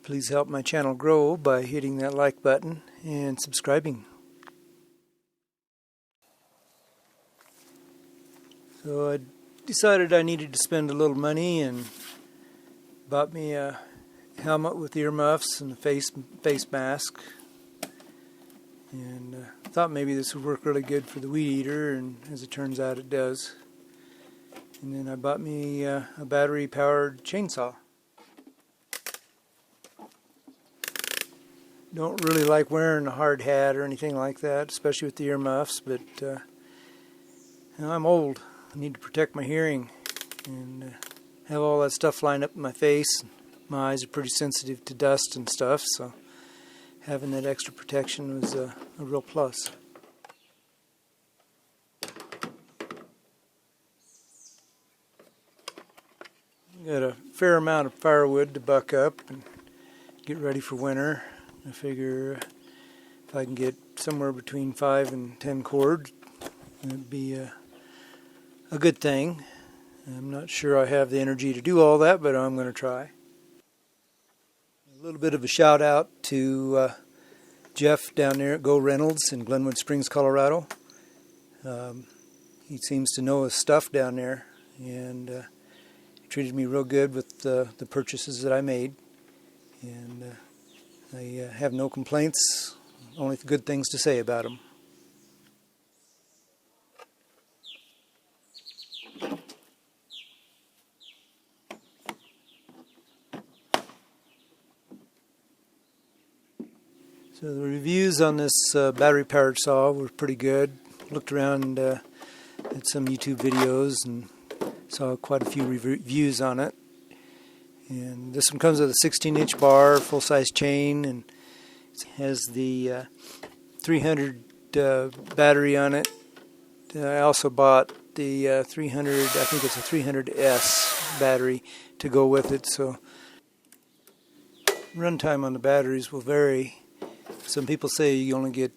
Please help my channel grow by hitting that like button and subscribing. So I decided I needed to spend a little money and bought me a helmet with earmuffs and a face mask. And thought maybe this would work really good for the weed eater, and as it turns out it does. And then I bought me a battery-powered chainsaw. Don't really like wearing a hard hat or anything like that, especially with the earmuffs, but I'm old. I need to protect my hearing and have all that stuff lined up in my face. My eyes are pretty sensitive to dust and stuff, so having that extra protection was a real plus. Got a fair amount of firewood to buck up and get ready for winter. I figure if I can get somewhere between 5 and 10 cord, that'd be a good thing. I'm not sure I have the energy to do all that, but I'm going to try. A little bit of a shout out to Jeff down there at Go Reynolds in Glenwood Springs, Colorado. He seems to know his stuff down there, and he treated me real good with the purchases that I made. And I have no complaints, only good things to say about them. So the reviews on this battery-powered saw were pretty good. Looked around at some YouTube videos and saw quite a few reviews on it. And this one comes with a 16-inch bar, full-size chain, and it has the 300 battery on it. I also bought the 300, I think it's a 300S battery to go with it, so runtime on the batteries will vary. Some people say you only get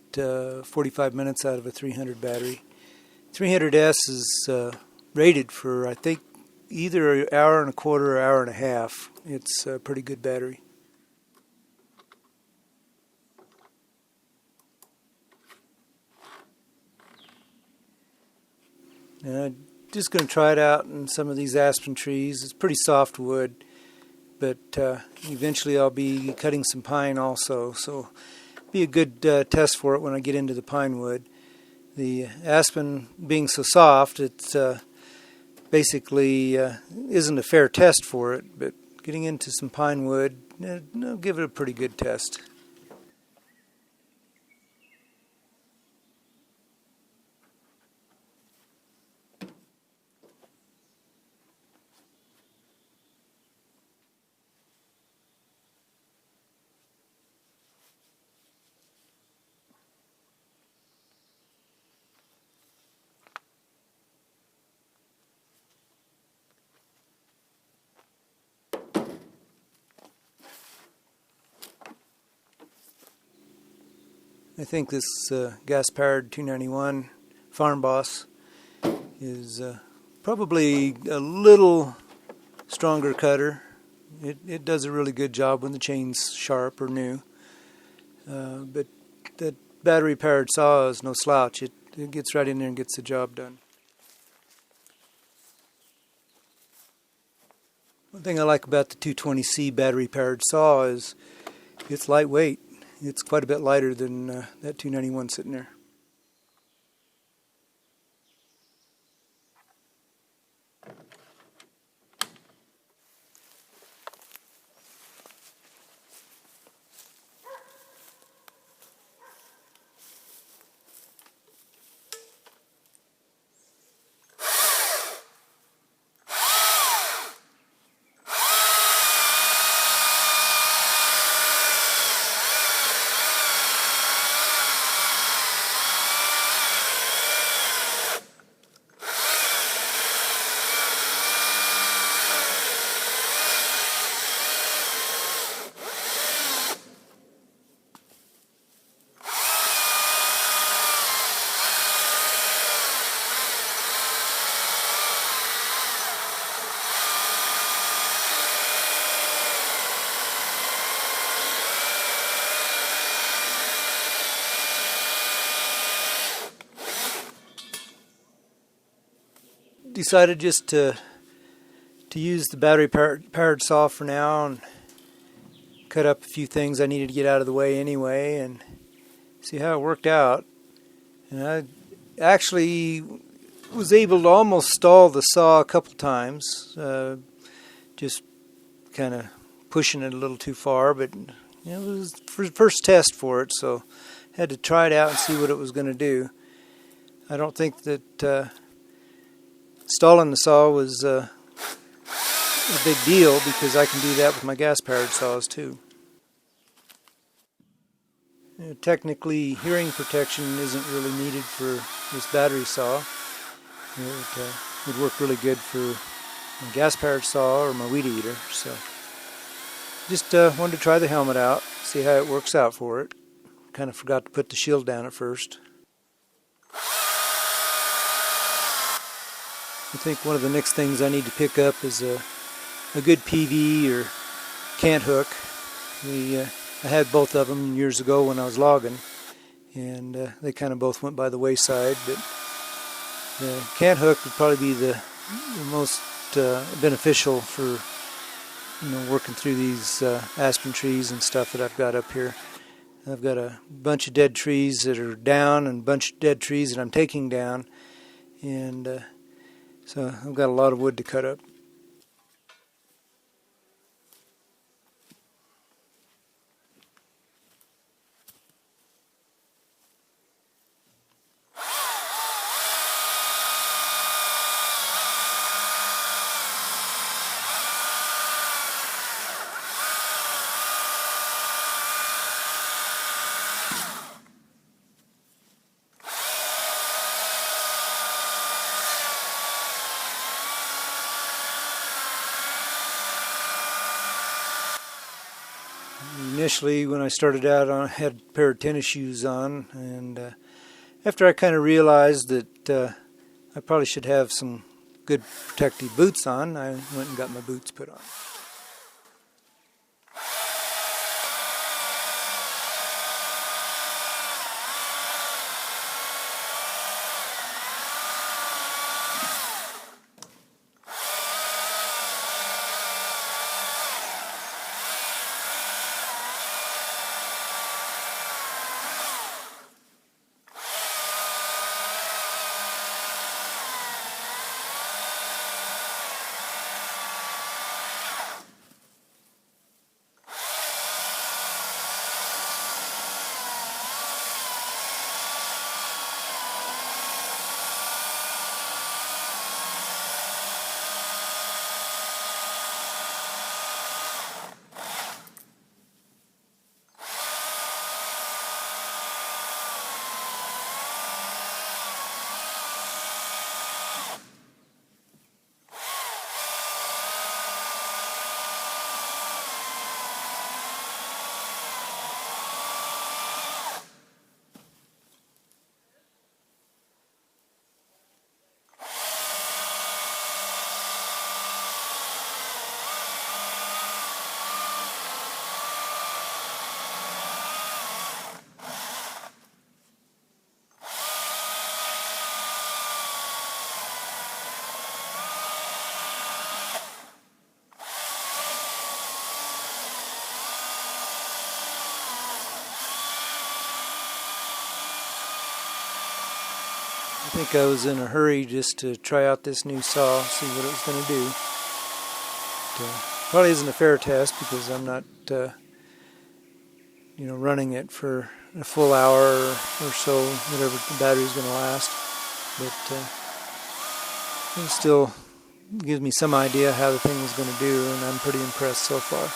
45 minutes out of a 300 battery. 300S is rated for, I think, either an hour and a quarter or hour and a half. It's a pretty good battery. And I'm just going to try it out in some of these aspen trees. It's pretty soft wood, but eventually I'll be cutting some pine also, so be a good test for it when I get into the pine wood. The aspen being so soft, it's basically isn't a fair test for it, but getting into some pine wood, I'll give it a pretty good test. I think this gas-powered 291 Farm Boss is probably a little stronger cutter. It does a really good job when the chain's sharp or new. But that battery-powered saw is no slouch. It gets right in there and gets the job done. One thing I like about the 220C battery-powered saw is it's lightweight. It's quite a bit lighter than that 291 sitting there. decided just to use the battery-powered saw for now and cut up a few things I needed to get out of the way anyway, and see how it worked out. And I actually was able to almost stall the saw a couple times, just kind of pushing it a little too far, but it was the first test for it, so I had to try it out and see what it was going to do. I don't think that stalling the saw was a big deal, because I can do that with my gas-powered saws too. Technically, hearing protection isn't really needed for this battery saw. It would work really good for my gas-powered saw or my weed eater. So, just wanted to try the helmet out, see how it works out for it. Kind of forgot to put the shield down at first. I think one of the next things I need to pick up is a good PV or cant hook. I had both of them years ago when I was logging, and they kind of both went by the wayside, but the cant hook would probably be the most beneficial for working through these aspen trees and stuff that I've got up here. I've got a bunch of dead trees that are down and a bunch of dead trees that I'm taking down, and so I've got a lot of wood to cut up. Initially, when I started out, I had a pair of tennis shoes on, and after I kind of realized that I probably should have some good protective boots on, I went and got my boots put on. I think I was in a hurry just to try out this new saw, see what it was going to do. Probably isn't a fair test because I'm not, running it for a full hour or so, whatever the battery's going to last. But it still gives me some idea how the thing is going to do, and I'm pretty impressed so far.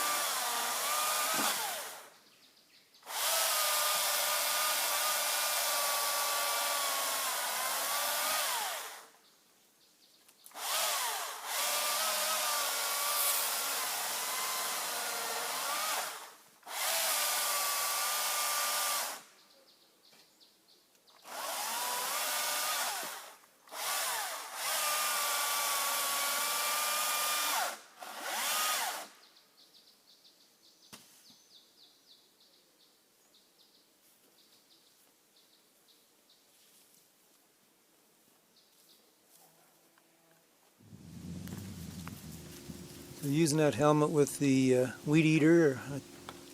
Using that helmet with the weed eater,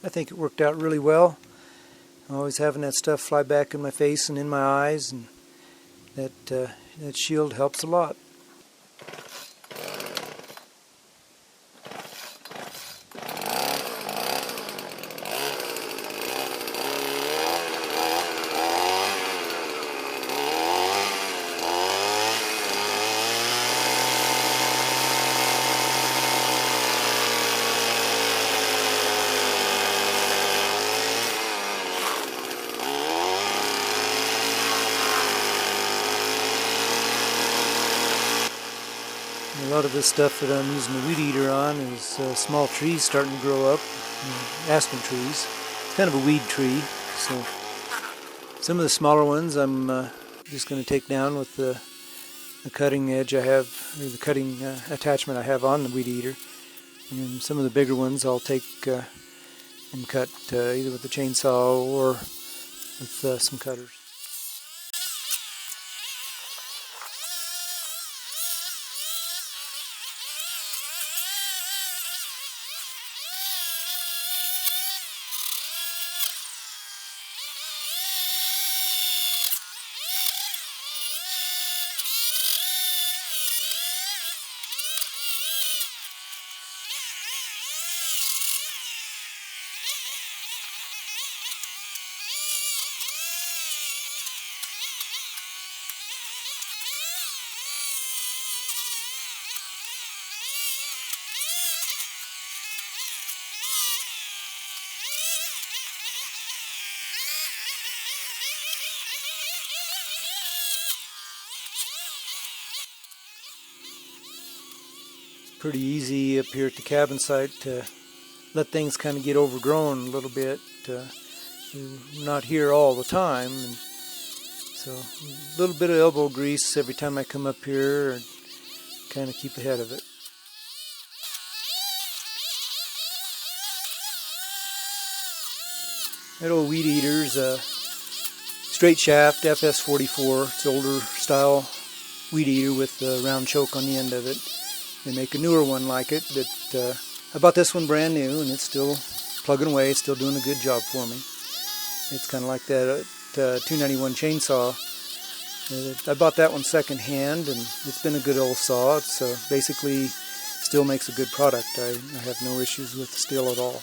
I think it worked out really well. Always having that stuff fly back in my face and in my eyes, and that shield helps a lot. A lot of this stuff that I'm using the weed eater on is small trees starting to grow up, aspen trees. It's kind of a weed tree, so some of the smaller ones I'm just going to take down with the cutting edge I have, or the cutting attachment I have on the weed eater. And some of the bigger ones I'll take and cut either with the chainsaw or with some cutters. Pretty easy up here at the cabin site to let things kind of get overgrown a little bit. We're not here all the time, and so a little bit of elbow grease every time I come up here and kind of keep ahead of it. That old weed eater's a straight shaft FS44. It's an older style weed eater with a round choke on the end of it. They make a newer one like it that I bought this one brand new, and it's still plugging away, still doing a good job for me. It's kind of like that 291 chainsaw. I bought that one second hand, and it's been a good old saw. It's basically still makes a good product. I have no issues with Stihl at all.